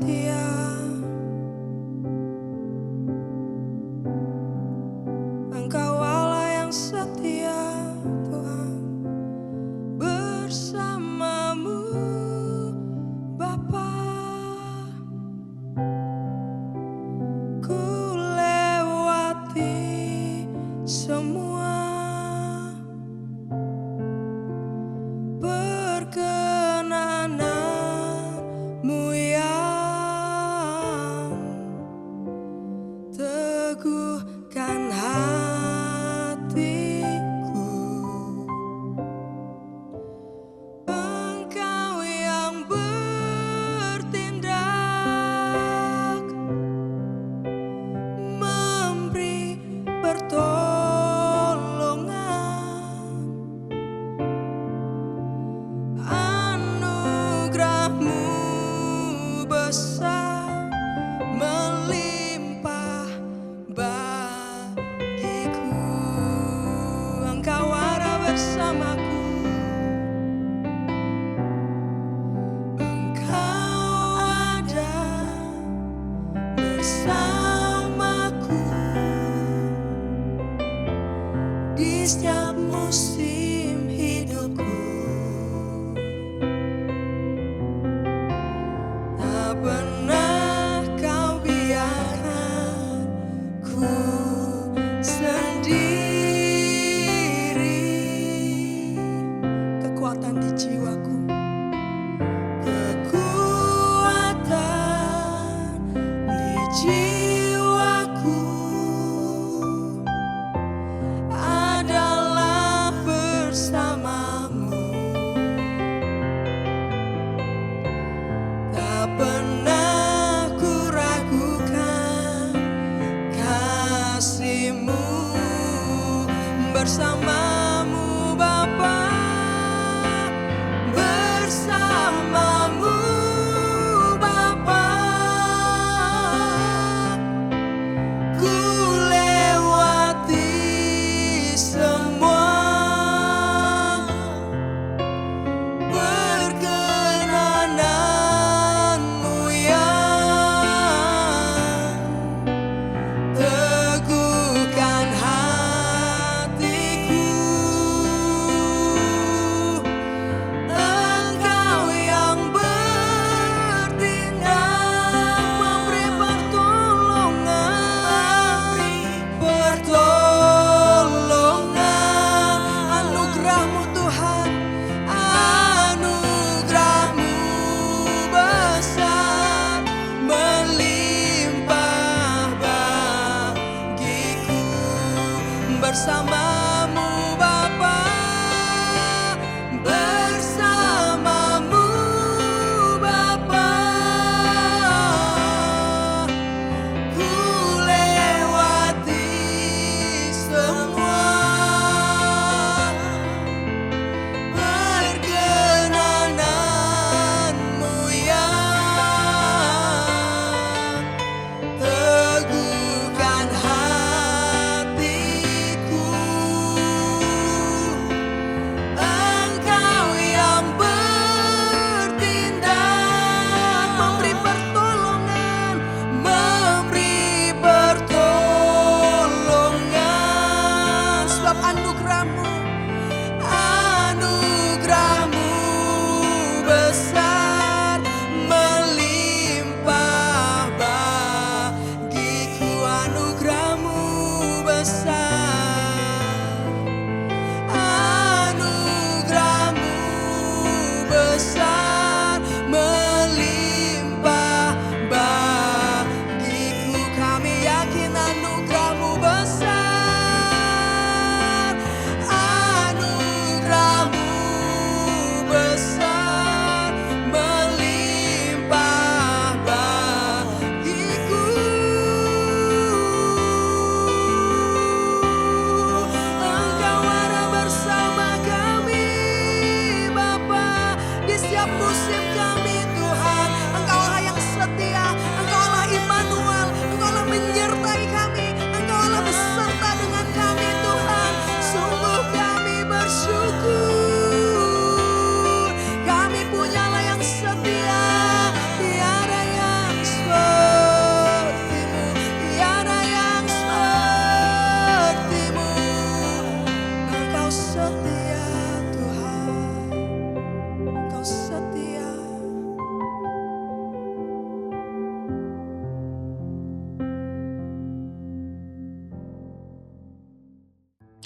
setia, Engkau Allah yang setia, Tuhan. Bersamamu Bapa, ku lewati semua perkenananmu, ya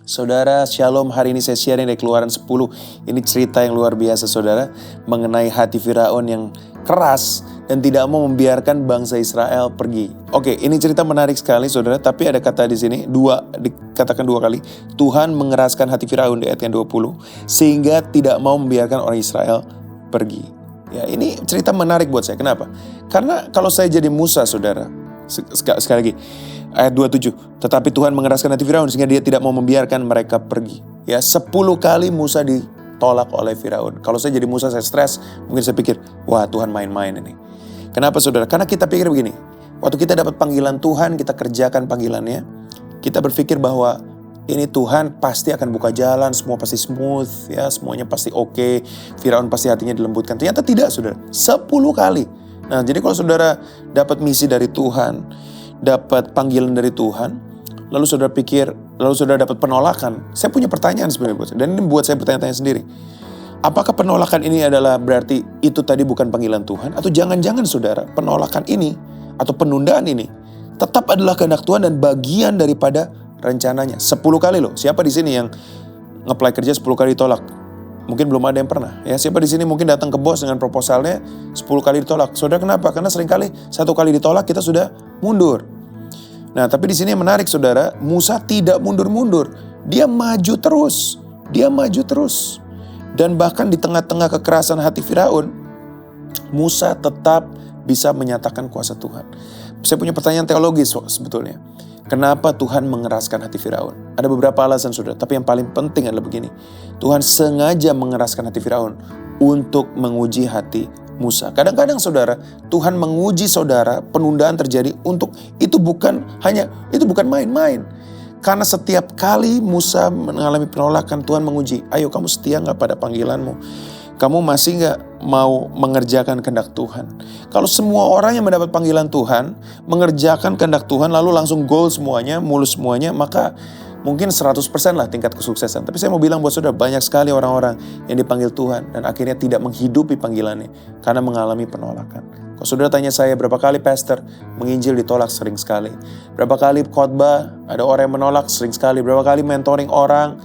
Saudara, Shalom, hari ini saya sharing dari Keluaran 10. Ini cerita yang luar biasa saudara, mengenai hati Firaun yang keras dan tidak mau membiarkan bangsa Israel pergi. Oke, ini cerita menarik sekali saudara, tapi ada kata di sini, dikatakan 2 kali. Tuhan mengeraskan hati Firaun di ayat yang 20, sehingga tidak mau membiarkan orang Israel pergi. Ya, ini cerita menarik buat saya. Kenapa? Karena kalau saya jadi Musa saudara, sekali lagi, ayat 27, tetapi Tuhan mengeraskan hati Firaun sehingga dia tidak mau membiarkan mereka pergi. Ya, 10 kali Musa ditolak oleh Firaun. Kalau saya jadi Musa, saya stres, mungkin saya pikir, wah Tuhan main-main ini. Kenapa saudara? Karena kita pikir begini, waktu kita dapat panggilan Tuhan, kita kerjakan panggilannya, kita berpikir bahwa ini Tuhan pasti akan buka jalan, semua pasti smooth, ya semuanya pasti oke, Firaun pasti hatinya dilembutkan. Ternyata tidak saudara, 10 kali. Nah, jadi kalau saudara dapat misi dari Tuhan, dapat panggilan dari Tuhan, lalu saudara pikir, lalu saudara dapat penolakan. Saya punya pertanyaan sebenarnya buat saya, dan ini buat saya bertanya-tanya sendiri. Apakah penolakan ini adalah berarti itu tadi bukan panggilan Tuhan? Atau jangan-jangan saudara, penolakan ini atau penundaan ini tetap adalah kehendak Tuhan dan bagian daripada rencananya. 10 kali loh. Siapa di sini yang nge-apply kerja 10 kali ditolak? Mungkin belum ada yang pernah. Ya, siapa di sini mungkin datang ke bos dengan proposalnya 10 kali ditolak. Saudara kenapa? Karena seringkali 1 kali ditolak kita sudah mundur. Nah, tapi di sini yang menarik saudara, Musa tidak mundur-mundur. Dia maju terus. Dia maju terus. Dan bahkan di tengah-tengah kekerasan hati Firaun, Musa tetap bisa menyatakan kuasa Tuhan. Saya punya pertanyaan teologis sebetulnya. Kenapa Tuhan mengeraskan hati Firaun? Ada beberapa alasan saudara, tapi yang paling penting adalah begini. Tuhan sengaja mengeraskan hati Firaun untuk menguji hati Musa. Kadang-kadang saudara, Tuhan menguji saudara, penundaan terjadi untuk itu bukan main-main. Karena setiap kali Musa mengalami penolakan, Tuhan menguji, ayo kamu setia gak pada panggilanmu? Kamu masih gak mau mengerjakan kehendak Tuhan? Kalau semua orang yang mendapat panggilan Tuhan, mengerjakan kehendak Tuhan, lalu langsung goal semuanya, mulus semuanya, maka mungkin 100% lah tingkat kesuksesan. Tapi saya mau bilang buat saudara, banyak sekali orang-orang yang dipanggil Tuhan dan akhirnya tidak menghidupi panggilannya karena mengalami penolakan. Kalau saudara tanya saya, berapa kali pastor menginjil ditolak? Sering sekali. Berapa kali khotbah ada orang yang menolak? Sering sekali. Berapa kali mentoring orang,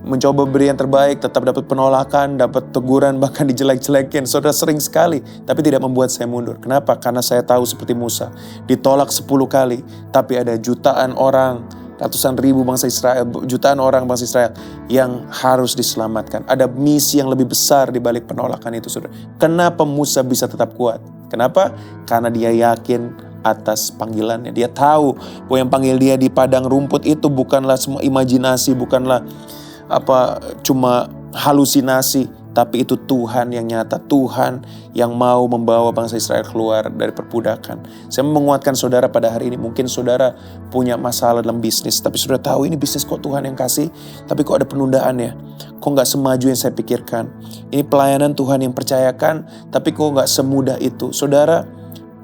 mencoba beri yang terbaik, tetap dapat penolakan, dapat teguran, bahkan dijelek-jelekin. Saudara, sering sekali, tapi tidak membuat saya mundur. Kenapa? Karena saya tahu seperti Musa, ditolak 10 kali, tapi ada jutaan orang, ratusan ribu bangsa Israel, jutaan orang bangsa Israel yang harus diselamatkan. Ada misi yang lebih besar di balik penolakan itu, saudara. Kenapa Musa bisa tetap kuat? Kenapa? Karena dia yakin atas panggilannya. Dia tahu bahwa yang panggil dia di padang rumput itu bukanlah semua imajinasi, bukanlah cuma halusinasi, tapi itu Tuhan yang nyata, Tuhan yang mau membawa bangsa Israel keluar dari perbudakan. Saya menguatkan saudara pada hari ini, mungkin saudara punya masalah dalam bisnis, tapi saudara tahu ini bisnis kok Tuhan yang kasih, tapi kok ada penundaan ya, kok gak semaju yang saya pikirkan. Ini pelayanan Tuhan yang percayakan, tapi kok gak semudah itu. Saudara,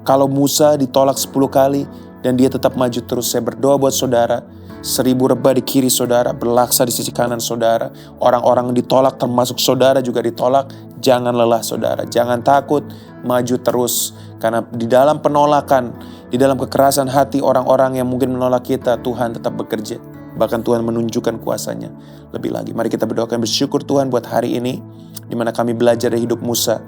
kalau Musa ditolak 10 kali dan dia tetap maju terus, saya berdoa buat saudara, 1000 rebah di kiri saudara, berlaksa di sisi kanan saudara. Orang-orang ditolak termasuk saudara juga ditolak. Jangan lelah saudara, jangan takut, maju terus. Karena di dalam penolakan, di dalam kekerasan hati orang-orang yang mungkin menolak kita, Tuhan tetap bekerja. Bahkan Tuhan menunjukkan kuasanya lebih lagi. Mari kita berdoakan, bersyukur Tuhan buat hari ini, di mana kami belajar dari hidup Musa.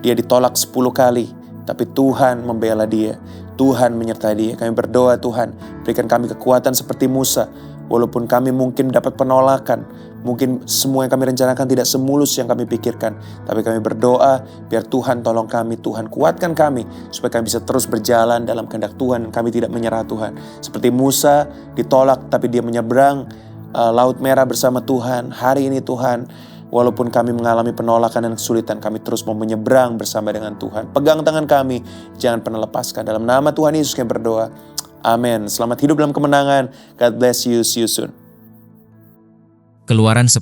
Dia ditolak 10 kali, tapi Tuhan membela dia. Tuhan menyertai dia. Kami berdoa Tuhan, berikan kami kekuatan seperti Musa. Walaupun kami mungkin dapat penolakan, mungkin semua yang kami rencanakan tidak semulus yang kami pikirkan. Tapi kami berdoa, biar Tuhan tolong kami, Tuhan kuatkan kami, supaya kami bisa terus berjalan dalam kehendak Tuhan. Kami tidak menyerah Tuhan. Seperti Musa ditolak, tapi dia menyeberang Laut Merah bersama Tuhan. Hari ini Tuhan, walaupun kami mengalami penolakan dan kesulitan, kami terus mau menyeberang bersama dengan Tuhan. Pegang tangan kami, jangan pernah lepaskan. Dalam nama Tuhan Yesus kami berdoa. Amin. Selamat hidup dalam kemenangan. God bless you. See you soon. Keluaran 10.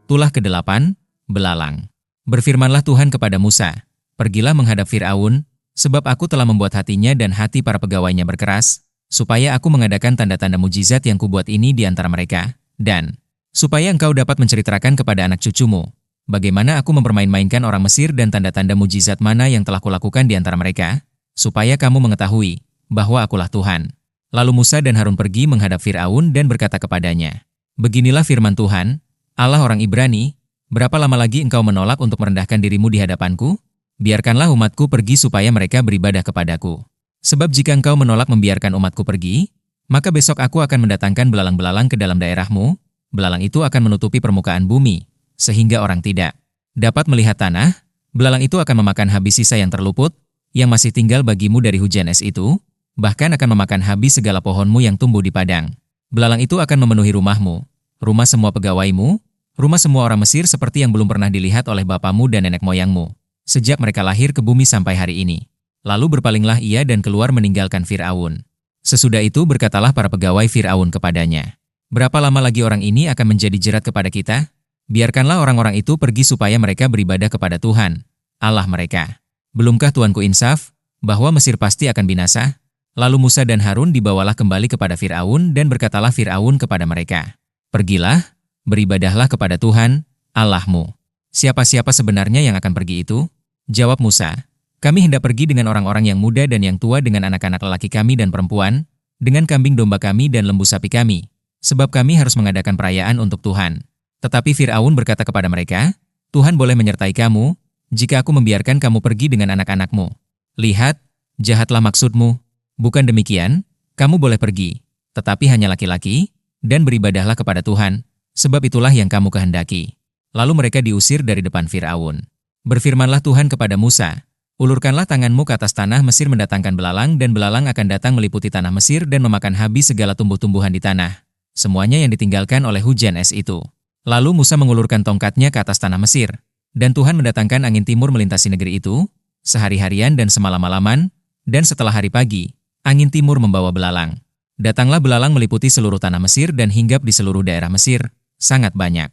Tulah ke-8, belalang. Berfirmanlah Tuhan kepada Musa, pergilah menghadap Firaun, sebab aku telah membuat hatinya dan hati para pegawainya berkeras, supaya aku mengadakan tanda-tanda mujizat yang kubuat ini di antara mereka, dan supaya engkau dapat menceritakan kepada anak cucumu, bagaimana aku mempermain-mainkan orang Mesir dan tanda-tanda mujizat mana yang telah kulakukan di antara mereka, supaya kamu mengetahui bahwa akulah Tuhan. Lalu Musa dan Harun pergi menghadap Firaun dan berkata kepadanya, Beginilah firman Tuhan, Allah orang Ibrani, berapa lama lagi engkau menolak untuk merendahkan dirimu di hadapanku? Biarkanlah umatku pergi supaya mereka beribadah kepadaku. Sebab jika engkau menolak membiarkan umatku pergi, maka besok aku akan mendatangkan belalang-belalang ke dalam daerahmu, belalang itu akan menutupi permukaan bumi, sehingga orang tidak dapat melihat tanah, belalang itu akan memakan habis sisa yang terluput, yang masih tinggal bagimu dari hujan es itu, bahkan akan memakan habis segala pohonmu yang tumbuh di padang. Belalang itu akan memenuhi rumahmu, rumah semua pegawaimu, rumah semua orang Mesir seperti yang belum pernah dilihat oleh bapamu dan nenek moyangmu, sejak mereka lahir ke bumi sampai hari ini. Lalu berpalinglah ia dan keluar meninggalkan Fir'aun. Sesudah itu berkatalah para pegawai Fir'aun kepadanya, berapa lama lagi orang ini akan menjadi jerat kepada kita? Biarkanlah orang-orang itu pergi supaya mereka beribadah kepada Tuhan, Allah mereka. Belumkah Tuanku insaf, bahwa Mesir pasti akan binasa? Lalu Musa dan Harun dibawalah kembali kepada Fir'aun dan berkatalah Fir'aun kepada mereka, pergilah, beribadahlah kepada Tuhan, Allahmu. Siapa-siapa sebenarnya yang akan pergi itu? Jawab Musa, kami hendak pergi dengan orang-orang yang muda dan yang tua, dengan anak-anak lelaki kami dan perempuan, dengan kambing domba kami dan lembu sapi kami, sebab kami harus mengadakan perayaan untuk Tuhan. Tetapi Fir'aun berkata kepada mereka, Tuhan boleh menyertai kamu, jika aku membiarkan kamu pergi dengan anak-anakmu. Lihat, jahatlah maksudmu. Bukan demikian, kamu boleh pergi, tetapi hanya laki-laki, dan beribadahlah kepada Tuhan, sebab itulah yang kamu kehendaki. Lalu mereka diusir dari depan Fir'aun. Berfirmanlah Tuhan kepada Musa, ulurkanlah tanganmu ke atas tanah Mesir mendatangkan belalang, dan belalang akan datang meliputi tanah Mesir dan memakan habis segala tumbuh-tumbuhan di tanah, semuanya yang ditinggalkan oleh hujan es itu. Lalu Musa mengulurkan tongkatnya ke atas tanah Mesir, dan Tuhan mendatangkan angin timur melintasi negeri itu, sehari-harian dan semalam-malaman, dan setelah hari pagi, angin timur membawa belalang. Datanglah belalang meliputi seluruh tanah Mesir dan hinggap di seluruh daerah Mesir, sangat banyak.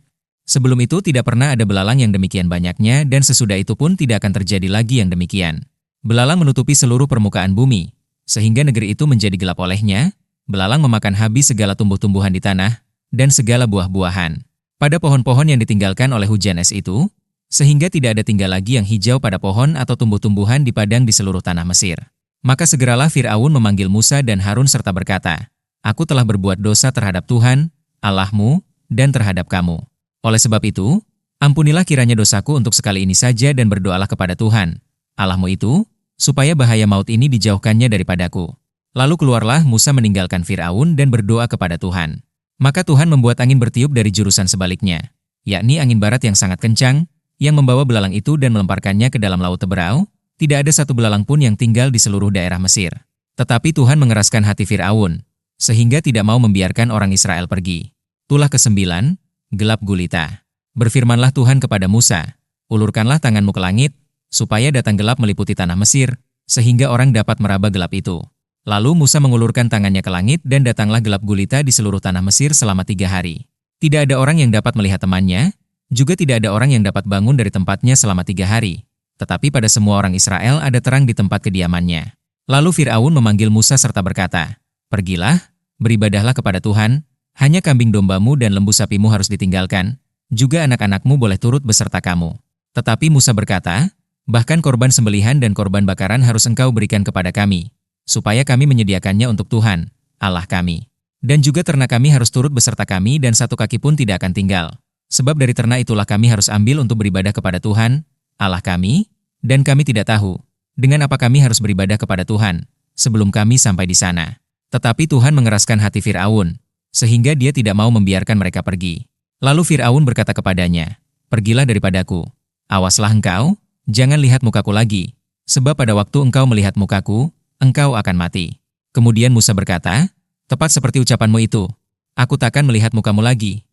Sebelum itu tidak pernah ada belalang yang demikian banyaknya, dan sesudah itu pun tidak akan terjadi lagi yang demikian. Belalang menutupi seluruh permukaan bumi, sehingga negeri itu menjadi gelap olehnya. Belalang memakan habis segala tumbuh-tumbuhan di tanah, dan segala buah-buahan pada pohon-pohon yang ditinggalkan oleh hujan es itu, sehingga tidak ada tinggal lagi yang hijau pada pohon atau tumbuh-tumbuhan di padang di seluruh tanah Mesir. Maka segeralah Fir'aun memanggil Musa dan Harun serta berkata, aku telah berbuat dosa terhadap Tuhan, Allahmu, dan terhadap kamu. Oleh sebab itu, ampunilah kiranya dosaku untuk sekali ini saja dan berdoalah kepada Tuhan, Allahmu itu, supaya bahaya maut ini dijauhkannya daripadaku. Lalu keluarlah Musa meninggalkan Fir'aun dan berdoa kepada Tuhan. Maka Tuhan membuat angin bertiup dari jurusan sebaliknya, yakni angin barat yang sangat kencang, yang membawa belalang itu dan melemparkannya ke dalam laut Teberau. Tidak ada satu belalang pun yang tinggal di seluruh daerah Mesir. Tetapi Tuhan mengeraskan hati Fir'aun, sehingga tidak mau membiarkan orang Israel pergi. Tulah ke-9, gelap gulita. Berfirmanlah Tuhan kepada Musa, ulurkanlah tanganmu ke langit, supaya datang gelap meliputi tanah Mesir, sehingga orang dapat meraba gelap itu. Lalu Musa mengulurkan tangannya ke langit dan datanglah gelap gulita di seluruh tanah Mesir selama 3 hari. Tidak ada orang yang dapat melihat temannya, juga tidak ada orang yang dapat bangun dari tempatnya selama 3 hari. Tetapi pada semua orang Israel ada terang di tempat kediamannya. Lalu Fir'aun memanggil Musa serta berkata, pergilah, beribadahlah kepada Tuhan, hanya kambing dombamu dan lembu sapimu harus ditinggalkan, juga anak-anakmu boleh turut beserta kamu. Tetapi Musa berkata, bahkan korban sembelihan dan korban bakaran harus engkau berikan kepada kami, supaya kami menyediakannya untuk Tuhan, Allah kami. Dan juga ternak kami harus turut beserta kami dan satu kaki pun tidak akan tinggal. Sebab dari ternak itulah kami harus ambil untuk beribadah kepada Tuhan, Allah kami, dan kami tidak tahu dengan apa kami harus beribadah kepada Tuhan sebelum kami sampai di sana. Tetapi Tuhan mengeraskan hati Fir'aun, sehingga dia tidak mau membiarkan mereka pergi. Lalu Fir'aun berkata kepadanya, pergilah daripadaku, awaslah engkau, jangan lihat mukaku lagi, sebab pada waktu engkau melihat mukaku, engkau akan mati. Kemudian Musa berkata, tepat seperti ucapanmu itu, aku takkan melihat mukamu lagi.